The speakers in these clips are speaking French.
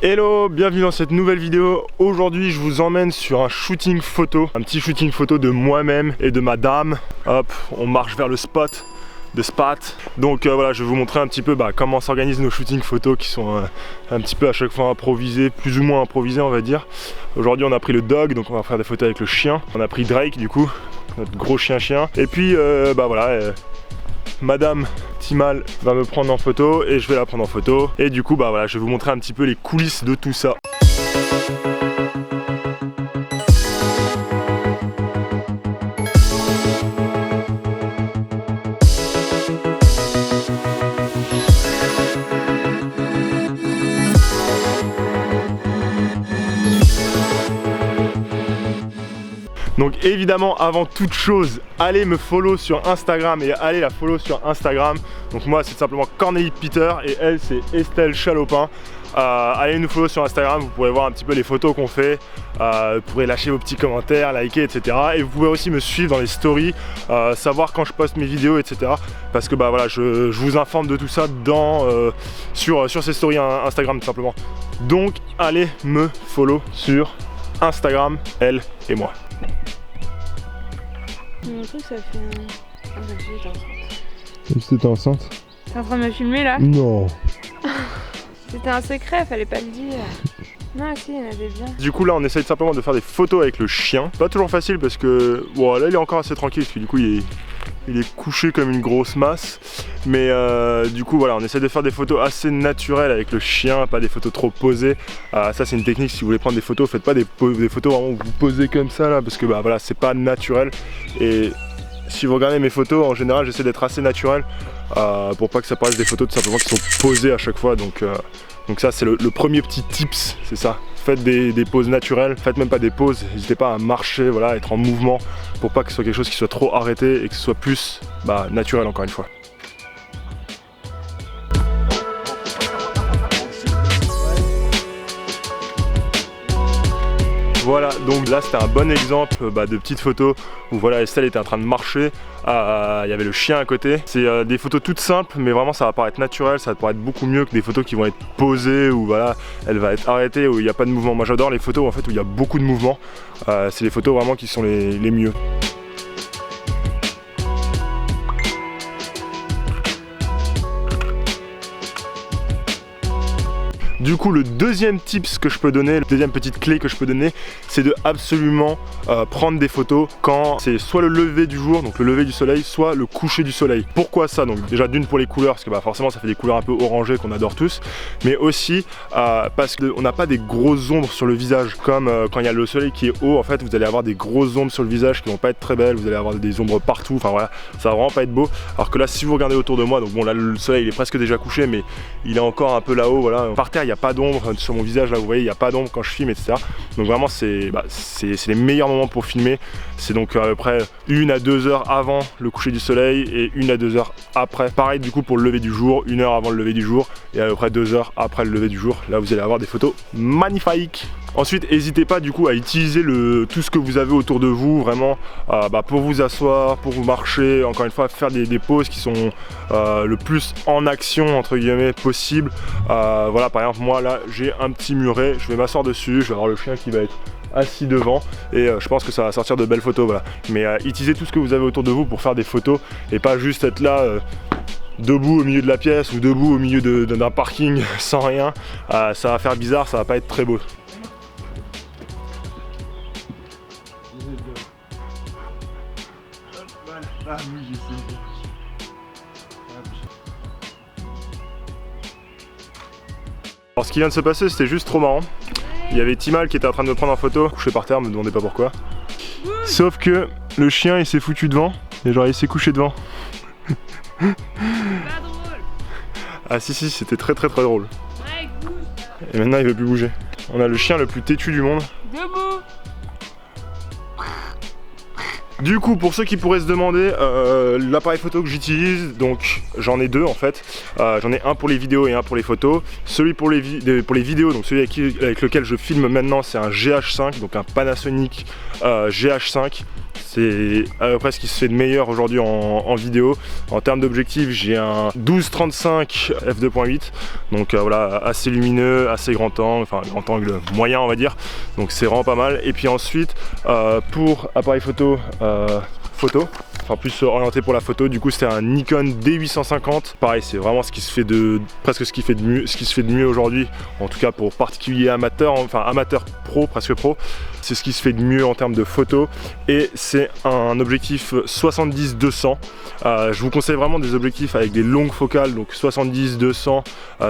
Hello, bienvenue dans cette nouvelle vidéo. Aujourd'hui je vous emmène sur un shooting photo, un petit shooting photo de moi-même et de ma dame. Hop, on marche vers le spot. Donc voilà, je vais vous montrer un petit peu comment s'organisent nos shootings photos qui sont un petit peu à chaque fois improvisés, plus ou moins improvisés on va dire. Aujourd'hui on a pris le dog, donc on va faire des photos avec le chien. On a pris Drake du coup, notre gros chien. Et puis Madame Timal va me prendre en photo et je vais la prendre en photo. Et du coup voilà, je vais vous montrer un petit peu les coulisses de tout ça. Donc évidemment, avant toute chose, allez me follow sur Instagram et allez la follow sur Instagram. Donc moi c'est simplement Cornélie Peter et elle c'est Estelle Chalopin. Allez nous follow sur Instagram, vous pourrez voir un petit peu les photos qu'on fait, vous pourrez lâcher vos petits commentaires, liker, etc. Et vous pouvez aussi me suivre dans les stories, savoir quand je poste mes vidéos, etc. Parce que voilà, je vous informe de tout ça sur ces stories Instagram tout simplement. Donc allez me follow sur Instagram, elle et moi. Mon truc ça fait un... Ah bah j'étais enceinte. T'étais enceinte? T'es en train de me filmer là? Non. C'était un secret, fallait pas le dire. Non si, il y en avait bien. Du coup là on essaye simplement de faire des photos avec le chien. Pas toujours facile parce que bon, là il est encore assez tranquille parce que du coup il est couché comme une grosse masse. Mais du coup voilà, on essaie de faire des photos assez naturelles avec le chien, pas des photos trop posées. Ça c'est une technique, si vous voulez prendre des photos, faites pas des photos vraiment où vous posez comme ça là, parce que voilà, c'est pas naturel. Et si vous regardez mes photos, en général j'essaie d'être assez naturel pour pas que ça paraisse des photos tout simplement qui sont posées à chaque fois. Donc ça c'est le premier petit tips, c'est ça. Faites des poses naturelles, faites même pas des poses, n'hésitez pas à marcher, voilà, être en mouvement pour pas que ce soit quelque chose qui soit trop arrêté et que ce soit plus naturel encore une fois. Voilà, donc là c'était un bon exemple de petites photos où voilà, Estelle était en train de marcher, il y avait le chien à côté. C'est des photos toutes simples mais vraiment ça va paraître naturel, ça va paraître beaucoup mieux que des photos qui vont être posées où voilà, elle va être arrêtée, où il n'y a pas de mouvement. Moi j'adore les photos en fait où il y a beaucoup de mouvement, c'est les photos vraiment qui sont les mieux. Du coup le deuxième tips que je peux donner, la deuxième petite clé que je peux donner, c'est de absolument prendre des photos quand c'est soit le lever du jour, donc le lever du soleil, soit le coucher du soleil. Pourquoi ça? Donc déjà d'une pour les couleurs, parce que forcément ça fait des couleurs un peu orangées qu'on adore tous, mais aussi parce qu'on n'a pas des grosses ombres sur le visage, comme quand il y a le soleil qui est haut, en fait vous allez avoir des grosses ombres sur le visage qui vont pas être très belles, vous allez avoir des ombres partout, enfin voilà, ça va vraiment pas être beau. Alors que là si vous regardez autour de moi, donc bon là le soleil il est presque déjà couché, mais il est encore un peu là-haut, voilà, par terre il n'y a pas d'ombre sur mon visage, là vous voyez il n'y a pas d'ombre quand je filme, etc. Donc vraiment c'est les meilleurs moments pour filmer. C'est donc à peu près 1 à 2 heures avant le coucher du soleil et 1 à 2 heures après. Pareil du coup pour le lever du jour, 1 heure avant le lever du jour et à peu près 2 heures après le lever du jour. Là vous allez avoir des photos magnifiques. Ensuite n'hésitez pas du coup à utiliser tout ce que vous avez autour de vous vraiment pour vous asseoir, pour vous marcher, encore une fois faire des poses qui sont le plus en action entre guillemets possible. Voilà, par exemple moi là j'ai un petit muret, je vais m'asseoir dessus, je vais avoir le chien qui va être assis devant et je pense que ça va sortir de belles photos, voilà. Mais utilisez tout ce que vous avez autour de vous pour faire des photos et pas juste être là debout au milieu de la pièce ou debout au milieu d'un parking sans rien. Ça va faire bizarre, ça va pas être très beau. Alors ce qui vient de se passer c'était juste trop marrant. Il y avait Timal qui était en train de me prendre en photo, couché par terre, me demandez pas pourquoi. Sauf que le chien il s'est foutu devant et genre il s'est couché devant. Pas drôle. Ah si c'était très drôle. Ouais, bouge. Et maintenant il veut plus bouger. On a le chien le plus têtu du monde. Debout. Du coup, pour ceux qui pourraient se demander, l'appareil photo que j'utilise, donc j'en ai deux en fait. J'en ai un pour les vidéos et un pour les photos. Celui pour les vidéos, donc celui avec lequel je filme maintenant, c'est un GH5, donc un Panasonic GH5. C'est à peu près ce qui se fait de meilleur aujourd'hui en vidéo. En termes d'objectif, j'ai un 12-35 f2.8, donc voilà, assez lumineux, assez grand angle, enfin grand angle moyen on va dire, donc c'est vraiment pas mal. Et puis ensuite, pour appareil photo, enfin plus orienté pour la photo, du coup c'était un Nikon D850. Pareil, c'est vraiment ce qui se fait de presque ce qui se fait de mieux aujourd'hui, en tout cas pour particuliers amateurs, enfin amateurs pro, presque pro. C'est ce qui se fait de mieux en termes de photo et c'est un objectif 70-200. Je vous conseille vraiment des objectifs avec des longues focales, donc 70-200,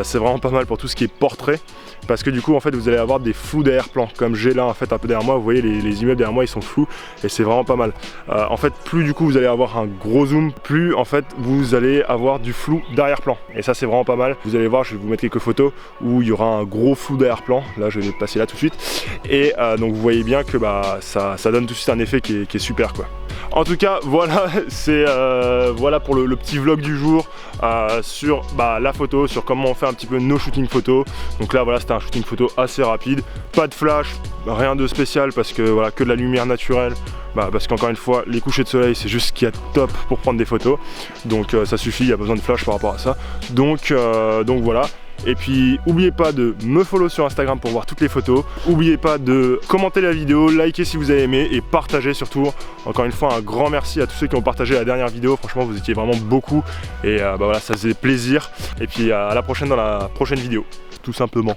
c'est vraiment pas mal pour tout ce qui est portrait, parce que du coup en fait vous allez avoir des flous d'arrière-plan comme j'ai là en fait un peu derrière moi. Vous voyez les immeubles derrière moi, ils sont flous et c'est vraiment pas mal. En fait plus du coup vous allez avoir un gros zoom, plus en fait vous allez avoir du flou d'arrière-plan et ça c'est vraiment pas mal. Vous allez voir, je vais vous mettre quelques photos où il y aura un gros flou d'arrière-plan. Là je vais passer là tout de suite et donc vous voyez bien que ça donne tout de suite un effet qui est super quoi. En tout cas voilà, c'est voilà pour le petit vlog du jour sur la photo, sur comment on fait un petit peu nos shootings photos. Donc là voilà, c'était un shooting photo assez rapide, pas de flash, rien de spécial parce que voilà, que de la lumière naturelle. Parce qu'encore une fois, les couchers de soleil c'est juste ce qu'il y a de top pour prendre des photos, donc ça suffit, il n'y a pas besoin de flash par rapport à ça. Donc voilà. Et puis n'oubliez pas de me follow sur Instagram pour voir toutes les photos. N'oubliez pas de commenter la vidéo, liker si vous avez aimé et partager surtout. Encore une fois un grand merci à tous ceux qui ont partagé la dernière vidéo, franchement vous étiez vraiment beaucoup et voilà, ça faisait plaisir. Et puis à la prochaine dans la prochaine vidéo, tout simplement.